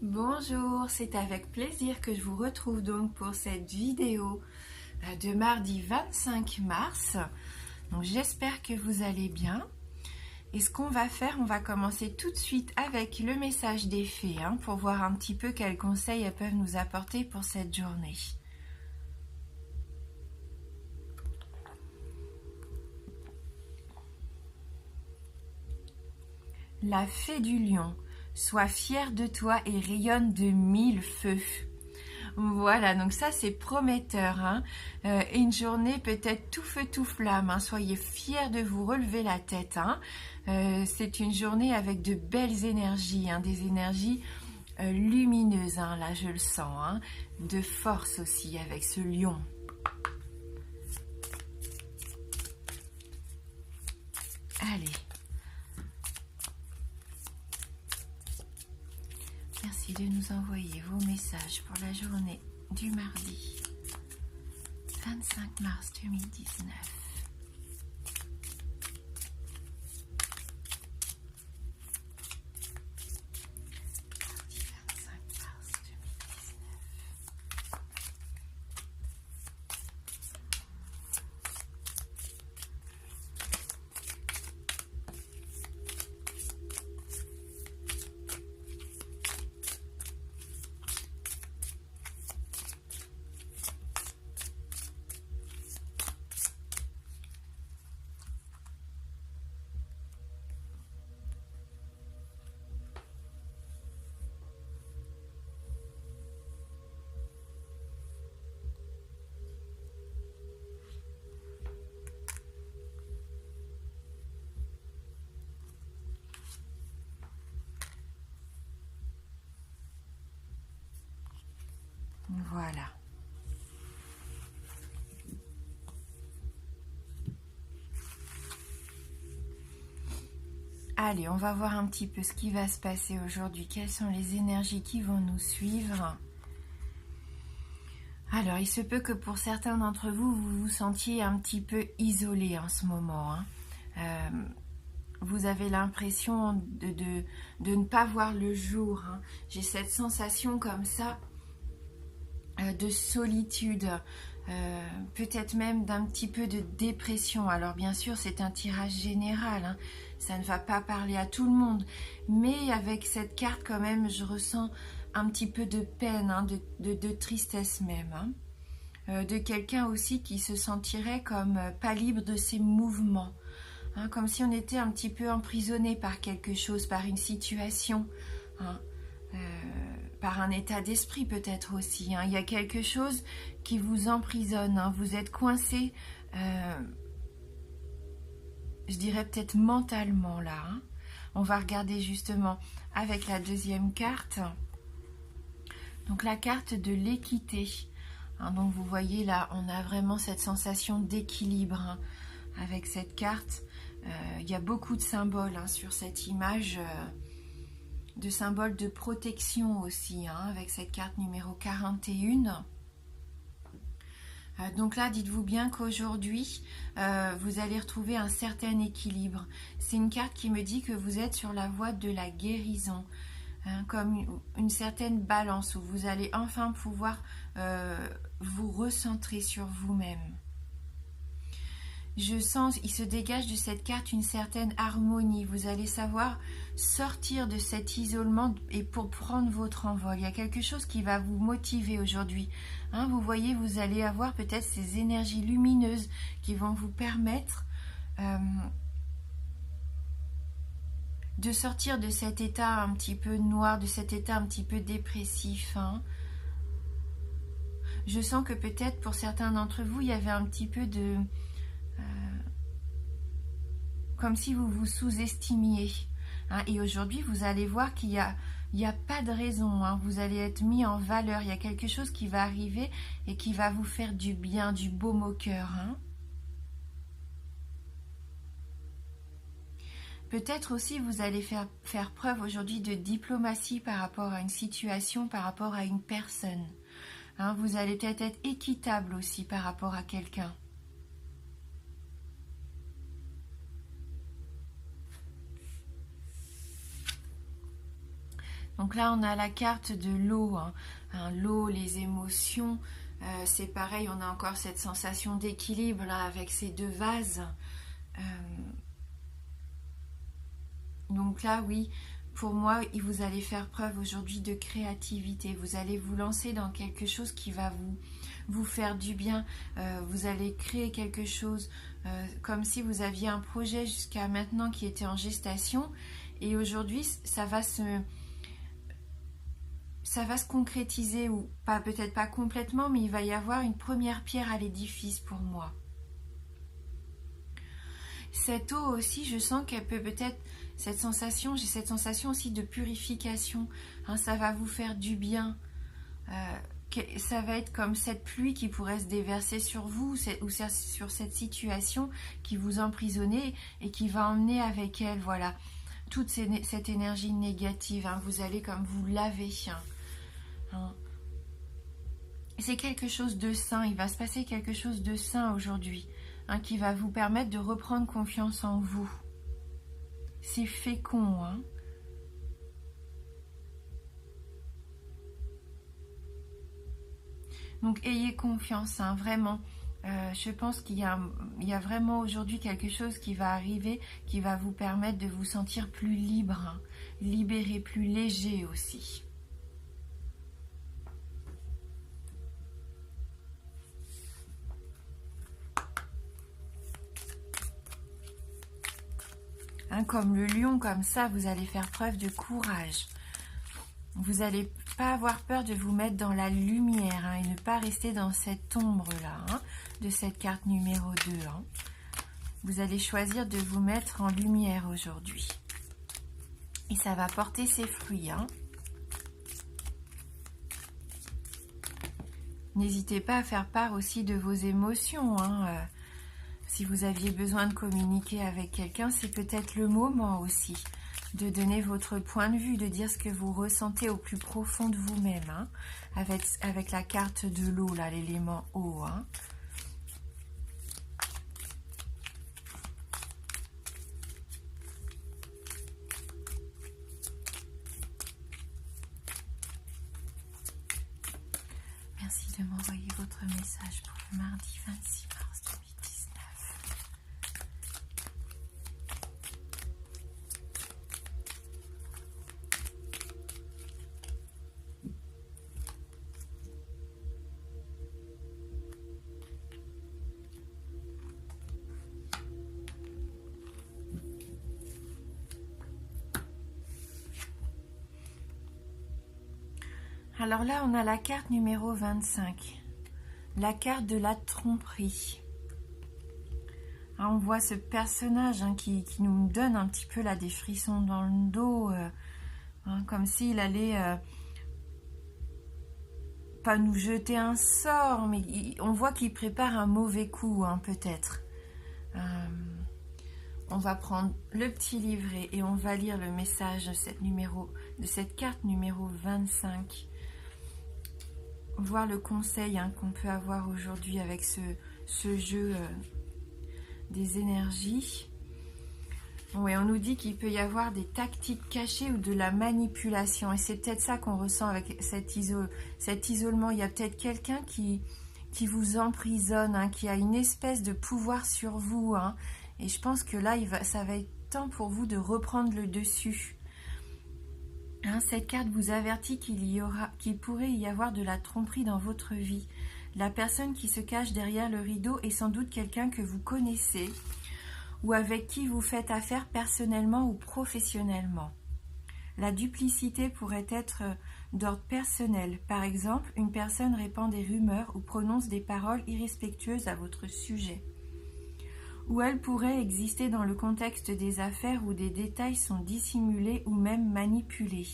Bonjour, c'est avec plaisir que je vous retrouve donc pour cette vidéo de mardi 25 mars. Donc j'espère que vous allez bien. Et ce qu'on va faire, on va commencer tout de suite avec le message des fées pour voir un petit peu quels conseils elles peuvent nous apporter pour cette journée. La fée du lion, sois fière de toi et rayonne de 1000 feux. Voilà, donc ça c'est prometteur. Une journée peut-être tout feu tout flamme. Soyez fiers de vous relever la tête. C'est une journée avec de belles énergies, des énergies lumineuses. Là je le sens. De force aussi avec ce lion. Allez. Merci de nous envoyer vos messages pour la journée du mardi 25 mars 2019. Voilà. Allez, on va voir un petit peu ce qui va se passer aujourd'hui. Quelles sont les énergies qui vont nous suivre? Alors, il se peut que pour certains d'entre vous, vous vous sentiez un petit peu isolé en ce moment. Vous avez l'impression de ne pas voir le jour. J'ai cette sensation comme ça de solitude, peut-être même d'un petit peu de dépression. Alors bien sûr c'est un tirage général, ça ne va pas parler à tout le monde, mais avec cette carte quand même je ressens un petit peu de peine, de tristesse même, de quelqu'un aussi qui se sentirait comme pas libre de ses mouvements, comme si on était un petit peu emprisonné par quelque chose, par une situation, par un état d'esprit peut-être aussi. Il y a quelque chose qui vous emprisonne, vous êtes coincé, je dirais peut-être mentalement là. On va regarder justement avec la deuxième carte, donc la carte de l'équité. Donc vous voyez là, on a vraiment cette sensation d'équilibre avec cette carte. Il y a beaucoup de symboles sur cette image, de symboles de protection aussi, avec cette carte numéro 41. Donc là, dites-vous bien qu'aujourd'hui, vous allez retrouver un certain équilibre. C'est une carte qui me dit que vous êtes sur la voie de la guérison, comme une certaine balance où vous allez enfin pouvoir vous recentrer sur vous-même. Je sens, il se dégage de cette carte une certaine harmonie. Vous allez savoir sortir de cet isolement et pour prendre votre envol. Il y a quelque chose qui va vous motiver aujourd'hui. Vous voyez, vous allez avoir peut-être ces énergies lumineuses qui vont vous permettre de sortir de cet état un petit peu noir, de cet état un petit peu dépressif. Je sens que peut-être pour certains d'entre vous, il y avait un petit peu de... comme si vous vous sous-estimiez. Et aujourd'hui, vous allez voir qu'il n'y a pas de raison. Vous allez être mis en valeur. Il y a quelque chose qui va arriver et qui va vous faire du bien, du baume au cœur. Peut-être aussi vous allez faire preuve aujourd'hui de diplomatie par rapport à une situation, par rapport à une personne. Vous allez peut-être être équitable aussi par rapport à quelqu'un. Donc là, on a la carte de l'eau, hein. L'eau, les émotions, c'est pareil, on a encore cette sensation d'équilibre là avec ces deux vases. Donc là, oui, pour moi, vous allez faire preuve aujourd'hui de créativité. Vous allez vous lancer dans quelque chose qui va vous faire du bien. Vous allez créer quelque chose comme si vous aviez un projet jusqu'à maintenant qui était en gestation. Et aujourd'hui, ça va se concrétiser, ou pas, peut-être pas complètement, mais il va y avoir une première pierre à l'édifice pour moi. Cette eau aussi, je sens qu'elle peut-être, j'ai cette sensation aussi de purification, hein, ça va vous faire du bien, ça va être comme cette pluie qui pourrait se déverser sur vous, ou sur cette situation qui vous emprisonnait et qui va emmener avec elle, voilà, toute cette énergie négative, hein, vous allez comme vous laver, hein. C'est quelque chose de sain, il va se passer quelque chose de sain aujourd'hui, hein, qui va vous permettre de reprendre confiance en vous. C'est fécond, hein. Donc ayez confiance, hein, vraiment. Je pense qu'il y a vraiment aujourd'hui quelque chose qui va arriver, qui va vous permettre de vous sentir plus libre, hein, libéré, plus léger aussi. Hein, comme le lion, comme ça, vous allez faire preuve de courage. Vous n'allez pas avoir peur de vous mettre dans la lumière, hein, et ne pas rester dans cette ombre-là, hein, de cette carte numéro 2. Hein. Vous allez choisir de vous mettre en lumière aujourd'hui. Et ça va porter ses fruits. Hein. N'hésitez pas à faire part aussi de vos émotions. Hein. Si vous aviez besoin de communiquer avec quelqu'un, c'est peut-être le moment aussi de donner votre point de vue, de dire ce que vous ressentez au plus profond de vous-même, hein, avec la carte de l'eau, là, l'élément eau. Hein. Merci de m'envoyer votre message pour le mardi 26 mars 2019. Alors là, on a la carte numéro 25, la carte de la tromperie. Alors on voit ce personnage, hein, qui nous donne un petit peu là des frissons dans le dos, hein, comme s'il allait pas nous jeter un sort, mais on voit qu'il prépare un mauvais coup, hein, peut-être. On va prendre le petit livret et on va lire le message de cette carte numéro 25. Voir le conseil, hein, qu'on peut avoir aujourd'hui avec ce jeu des énergies. Oui, on nous dit qu'il peut y avoir des tactiques cachées ou de la manipulation. Et c'est peut-être ça qu'on ressent avec cet isolement. Il y a peut-être quelqu'un qui vous emprisonne, hein, qui a une espèce de pouvoir sur vous. Hein. Et je pense que là, ça va être temps pour vous de reprendre le dessus. Hein, cette carte vous avertit qu'il pourrait y avoir de la tromperie dans votre vie. La personne qui se cache derrière le rideau est sans doute quelqu'un que vous connaissez ou avec qui vous faites affaire personnellement ou professionnellement. La duplicité pourrait être d'ordre personnel. Par exemple, une personne répand des rumeurs ou prononce des paroles irrespectueuses à votre sujet. Ou elle pourrait exister dans le contexte des affaires où des détails sont dissimulés ou même manipulés.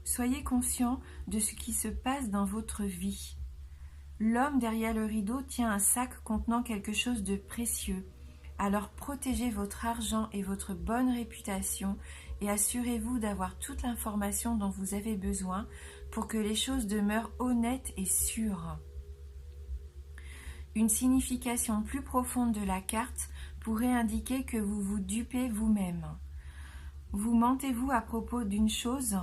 Soyez conscient de ce qui se passe dans votre vie. L'homme derrière le rideau tient un sac contenant quelque chose de précieux. Alors protégez votre argent et votre bonne réputation et assurez-vous d'avoir toute l'information dont vous avez besoin pour que les choses demeurent honnêtes et sûres. Une signification plus profonde de la carte pourrait indiquer que vous vous dupez vous-même. Vous mentez-vous à propos d'une chose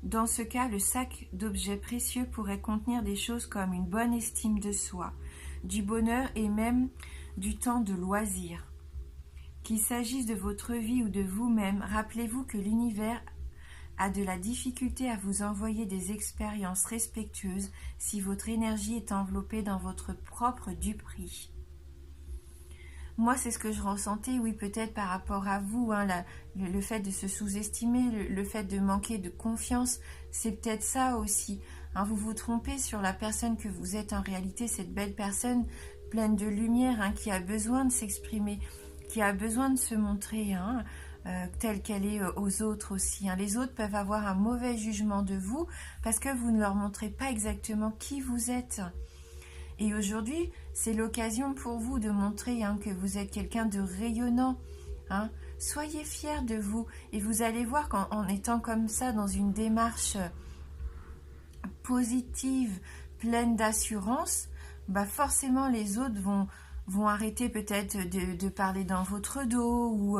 Dans ce cas, le sac d'objets précieux pourrait contenir des choses comme une bonne estime de soi, du bonheur et même du temps de loisir. Qu'il s'agisse de votre vie ou de vous-même, rappelez-vous que l'univers a de la difficulté à vous envoyer des expériences respectueuses si votre énergie est enveloppée dans votre propre duperie. Moi, c'est ce que je ressentais, oui, peut-être par rapport à vous, hein, le fait de se sous-estimer, le fait de manquer de confiance, c'est peut-être ça aussi. Hein, vous vous trompez sur la personne que vous êtes en réalité, cette belle personne pleine de lumière, hein, qui a besoin de s'exprimer, qui a besoin de se montrer, hein, telle qu'elle est aux autres aussi. Hein. Les autres peuvent avoir un mauvais jugement de vous parce que vous ne leur montrez pas exactement qui vous êtes. Et aujourd'hui, c'est l'occasion pour vous de montrer, hein, que vous êtes quelqu'un de rayonnant. Hein. Soyez fiers de vous et vous allez voir qu'en étant comme ça dans une démarche positive, pleine d'assurance, bah forcément les autres vont arrêter peut-être de parler dans votre dos ou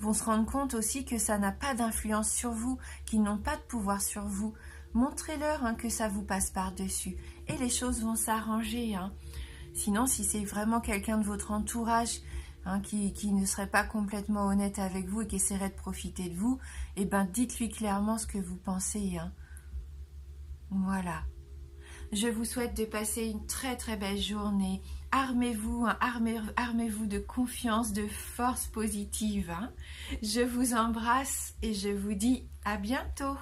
vont se rendre compte aussi que ça n'a pas d'influence sur vous, qu'ils n'ont pas de pouvoir sur vous. Montrez-leur, hein, que ça vous passe par-dessus et les choses vont s'arranger. Hein. Sinon, si c'est vraiment quelqu'un de votre entourage, hein, qui ne serait pas complètement honnête avec vous et qui essaierait de profiter de vous, eh ben, dites-lui clairement ce que vous pensez. Hein. Voilà. Je vous souhaite de passer une très très belle journée. Armez-vous, hein, armez-vous de confiance, de force positive. Hein. Je vous embrasse et je vous dis à bientôt.